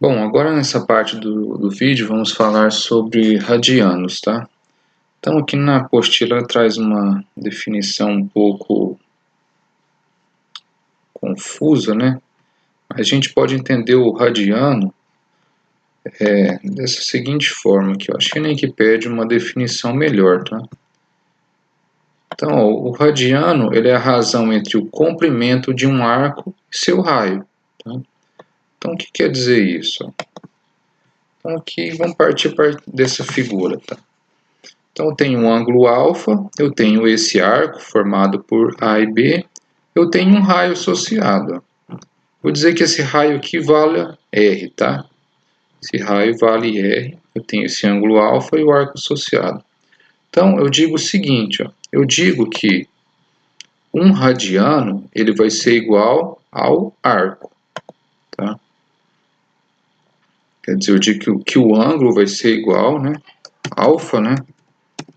Bom, agora nessa parte do vídeo vamos falar sobre radianos, tá? Então aqui na apostila ela traz uma definição um pouco confusa, né? A gente pode entender o radiano dessa seguinte forma, que eu achei na Wikipédia uma definição melhor, tá? Então, ó, o radiano ele é a razão entre o comprimento de um arco e seu raio, tá? Então o que quer dizer isso? Então aqui vamos partir dessa figura, tá? Então eu tenho um ângulo alfa, eu tenho esse arco formado por A e B, eu tenho um raio associado. Vou dizer que esse raio aqui vale R, tá? Esse raio vale R, eu tenho esse ângulo alfa e o arco associado. Então eu digo o seguinte, ó, eu digo que um radiano ele vai ser igual ao arco, tá? Quer dizer, eu digo que o ângulo vai ser igual, né? Alfa, né?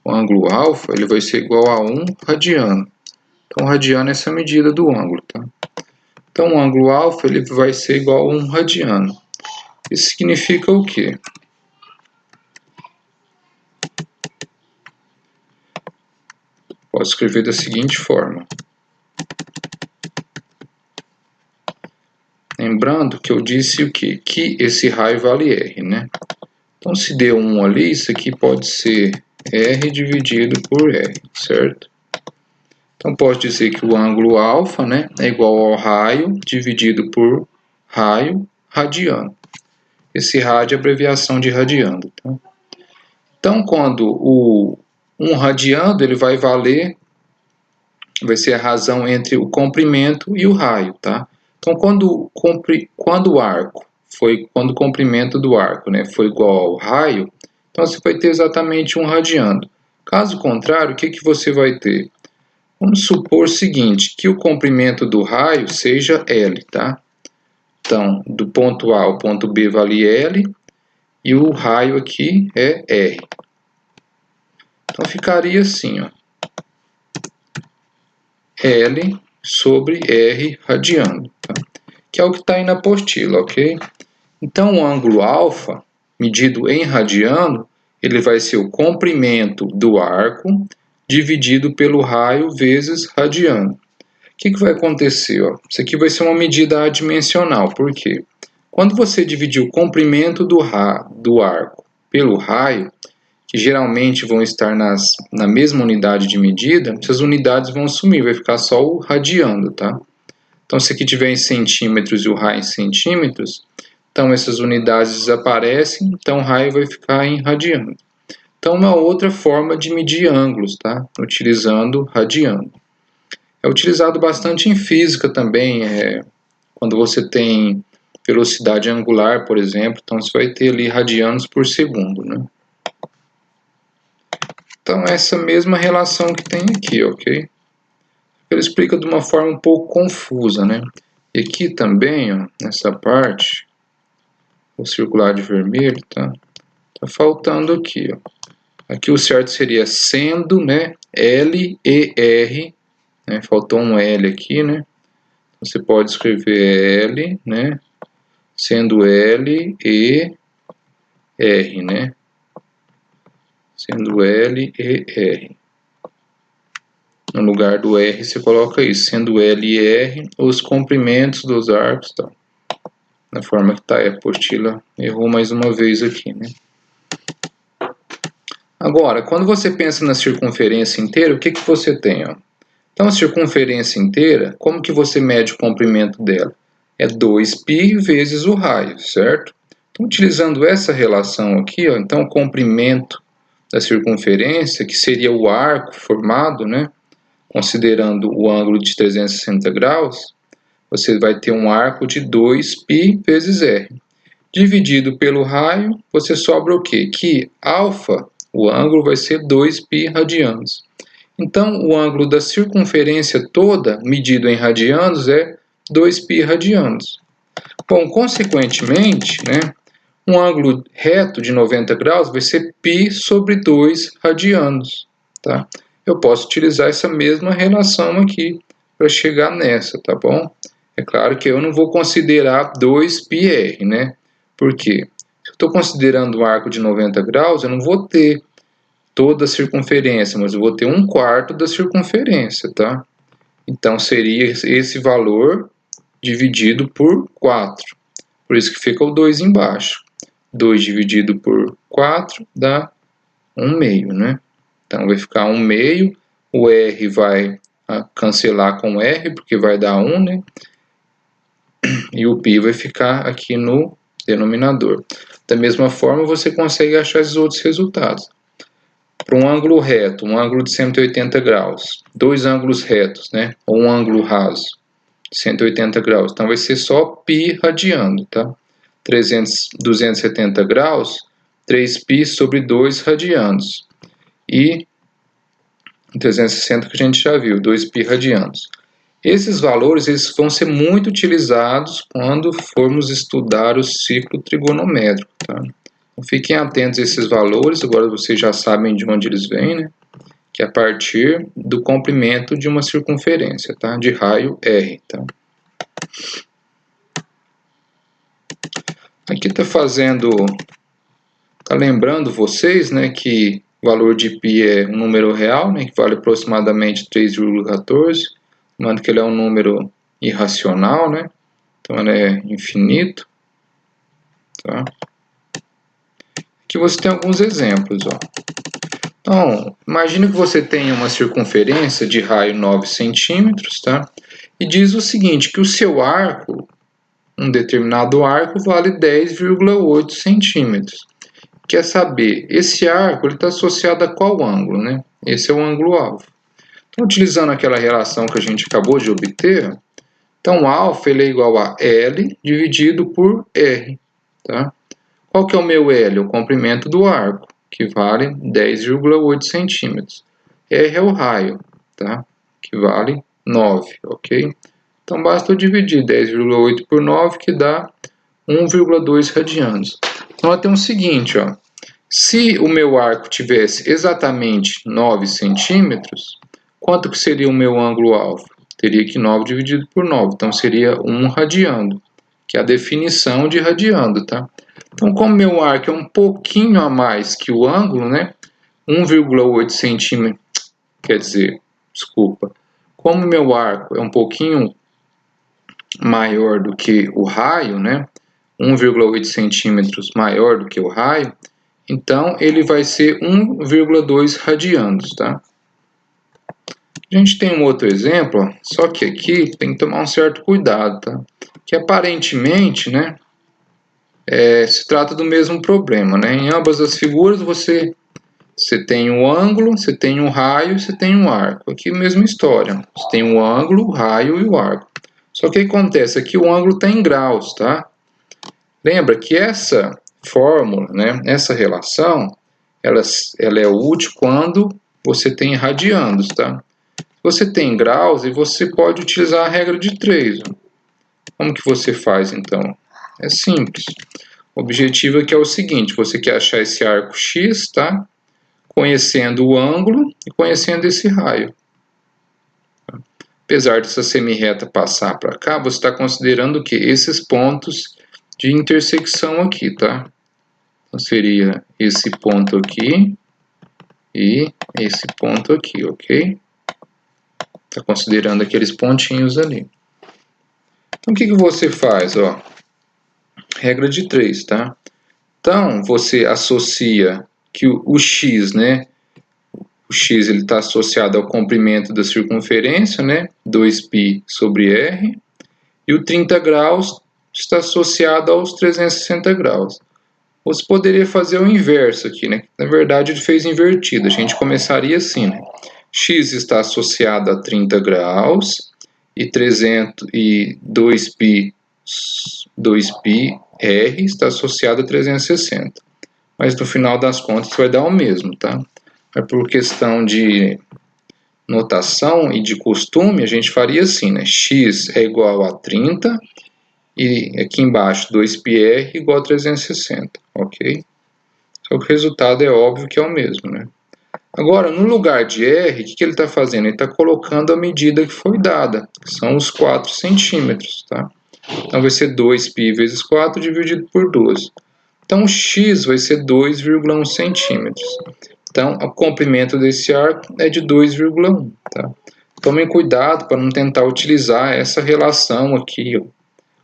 O ângulo alfa ele vai ser igual a 1 radiano. Então, radiano é essa medida do ângulo, tá? Então, o ângulo alfa ele vai ser igual a 1 radiano. Isso significa o quê? Posso escrever da seguinte forma. Lembrando que eu disse o quê? Que esse raio vale R, né? Então, se deu 1 ali, isso aqui pode ser R dividido por R, certo? Então, posso dizer que o ângulo alfa, né, é igual ao raio dividido por raio radiano. Esse rádio é a abreviação de radiando, tá? Então, quando um radiando ele vai ser a razão entre o comprimento e o raio, tá? Então, quando o comprimento do arco, né, foi igual ao raio, então você vai ter exatamente um radiando. Caso contrário, o que você vai ter? Vamos supor o seguinte, que o comprimento do raio seja L, tá? Então, do ponto A ao ponto B vale L, e o raio aqui é R. Então ficaria assim, ó, L sobre R radiando, tá? Que é o que está aí na apostila, ok? Então o ângulo alfa, medido em radiano, ele vai ser o comprimento do arco dividido pelo raio vezes radiano. O que vai acontecer? Ó? Isso aqui vai ser uma medida adimensional, por quê? Quando você dividir o comprimento do arco pelo raio, que geralmente vão estar na mesma unidade de medida, essas unidades vão sumir, vai ficar só o radiando, tá? Então, se aqui tiver em centímetros e o raio em centímetros, então essas unidades desaparecem, então o raio vai ficar em radiando. Então, uma outra forma de medir ângulos, tá? Utilizando radiando. É utilizado bastante em física também, quando você tem velocidade angular, por exemplo, então você vai ter ali radianos por segundo, né? Então, essa mesma relação que tem aqui, ok? Ele explica de uma forma um pouco confusa, né? E aqui também, ó, nessa parte, vou circular de vermelho, tá? Tá faltando aqui, ó. Aqui o certo seria sendo, né? L e R, né? Faltou um L aqui, né? Você pode escrever L, né? Sendo L e R, né? Sendo L e R. No lugar do R você coloca isso, sendo L e R os comprimentos dos arcos, tá? Na forma que está a apostila, errou mais uma vez aqui, né? Agora, quando você pensa na circunferência inteira, o que você tem, ó? Então, a circunferência inteira, como que você mede o comprimento dela? É 2π vezes o raio, certo? Então, utilizando essa relação aqui, ó, então o comprimento da circunferência, que seria o arco formado, né? Considerando o ângulo de 360 graus, você vai ter um arco de 2π vezes r. Dividido pelo raio, você sobra o quê? Que alfa, o ângulo, vai ser 2π radianos. Então, o ângulo da circunferência toda, medido em radianos, é 2π radianos. Bom, consequentemente, né, um ângulo reto de 90 graus vai ser π sobre 2 radianos, tá? Eu posso utilizar essa mesma relação aqui para chegar nessa, tá bom? É claro que eu não vou considerar 2πr, né? Por quê? Se eu estou considerando um arco de 90 graus, eu não vou ter toda a circunferência, mas eu vou ter 1/4 da circunferência, tá? Então, seria esse valor dividido por 4. Por isso que fica o 2 embaixo. 2 dividido por 4 dá 1/2, né? Então, vai ficar 1/2. O R vai cancelar com o R, porque vai dar 1, né? E o π vai ficar aqui no denominador. Da mesma forma, você consegue achar esses outros resultados. Para um ângulo reto, um ângulo de 180 graus, dois ângulos retos, né? Ou um ângulo raso, 180 graus. Então, vai ser só π radiando, tá? 270 graus, 3π sobre 2 radianos. E 360 que a gente já viu, 2π radianos. Esses valores eles vão ser muito utilizados quando formos estudar o ciclo trigonométrico, tá? Então, fiquem atentos a esses valores, agora vocês já sabem de onde eles vêm, né? Que é a partir do comprimento de uma circunferência, tá? De raio R, tá? Aqui tá lembrando vocês, né, que o valor de π é um número real, né, que vale aproximadamente 3,14, lembrando que ele é um número irracional, né? Então ele é infinito, tá? Aqui você tem alguns exemplos, ó. Então, imagine que você tenha uma circunferência de raio 9 centímetros, tá? E diz o seguinte, que o seu arco, um determinado arco, vale 10,8 centímetros. Quer saber, esse arco está associado a qual ângulo, né? Esse é o ângulo alfa. Então, utilizando aquela relação que a gente acabou de obter, então alfa ele é igual a L dividido por R, tá? Qual que é o meu L? O comprimento do arco, que vale 10,8 centímetros. R é o raio, tá? Que vale 9, ok? Então, basta eu dividir 10,8 por 9, que dá 1,2 radianos. Então, ela tem o seguinte, ó. Se o meu arco tivesse exatamente 9 centímetros, quanto que seria o meu ângulo alfa? Teria que 9 dividido por 9, então seria 1 radiando, que é a definição de radiando, tá? Então, como meu arco é um pouquinho a mais que o ângulo, né? 1,8 centímetros, quer dizer, desculpa, como meu arco é um pouquinho maior do que o raio, né? 1,8 centímetros maior do que o raio, então ele vai ser 1,2 radianos, tá? A gente tem um outro exemplo, ó, só que aqui tem que tomar um certo cuidado, tá? Que aparentemente, né, se trata do mesmo problema, né? Em ambas as figuras você tem um ângulo, você tem um raio, você tem um arco. Aqui mesma história, você tem um ângulo, o raio e o arco. Só que o que acontece aqui, o ângulo está em graus, tá? Lembra que essa fórmula, né, essa relação, ela é útil quando você tem radianos, tá? Você tem graus e você pode utilizar a regra de 3. Como que você faz, então? É simples. O objetivo aqui é o seguinte, você quer achar esse arco X, tá? Conhecendo o ângulo e conhecendo esse raio. Apesar dessa semirreta passar para cá, você está considerando o que? Esses pontos de intersecção aqui, tá? Então, seria esse ponto aqui e esse ponto aqui, ok? Está considerando aqueles pontinhos ali. Então, o que você faz, ó? Regra de 3, tá? Então, você associa que o x, né? O x está associado ao comprimento da circunferência, né? 2π sobre r. E o 30 graus está associado aos 360 graus. Você poderia fazer o inverso aqui, né? Na verdade, ele fez invertido. A gente começaria assim, né? X está associado a 30 graus e 2πr está associado a 360. Mas no final das contas vai dar o mesmo, tá? Mas por questão de notação e de costume, a gente faria assim, né? X é igual a 30 e aqui embaixo 2πr igual a 360, ok? Só que o resultado é óbvio que é o mesmo, né? Agora, no lugar de R, o que ele está fazendo? Ele está colocando a medida que foi dada, que são os 4 centímetros, tá? Então vai ser 2π vezes 4 dividido por 12. Então o x vai ser 2,1 centímetros. Então o comprimento desse arco é de 2,1. Tá? Tomem cuidado para não tentar utilizar essa relação aqui, ó,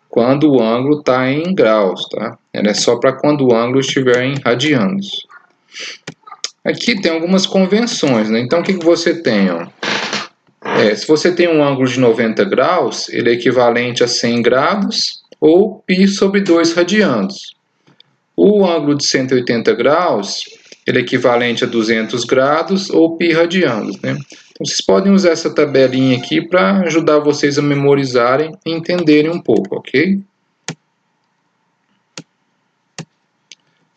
quando o ângulo está em graus. Tá? Ela é só para quando o ângulo estiver em radianos. Aqui tem algumas convenções, né? Então o que você tem? Ó? Se você tem um ângulo de 90 graus, ele é equivalente a 100 graus ou π sobre 2 radianos. O ângulo de 180 graus, ele é equivalente a 200 graus ou π radianos, né? Então, vocês podem usar essa tabelinha aqui para ajudar vocês a memorizarem e entenderem um pouco, ok?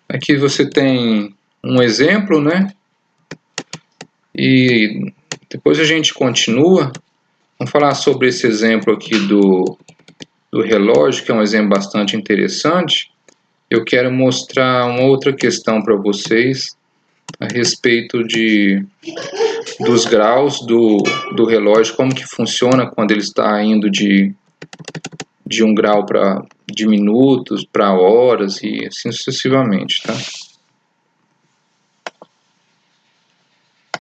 Aqui você tem um exemplo, né? E depois a gente continua. Vamos falar sobre esse exemplo aqui do relógio, que é um exemplo bastante interessante. Eu quero mostrar uma outra questão para vocês a respeito dos graus do relógio, como que funciona quando ele está indo de 1 grau de minutos para horas e assim sucessivamente, tá?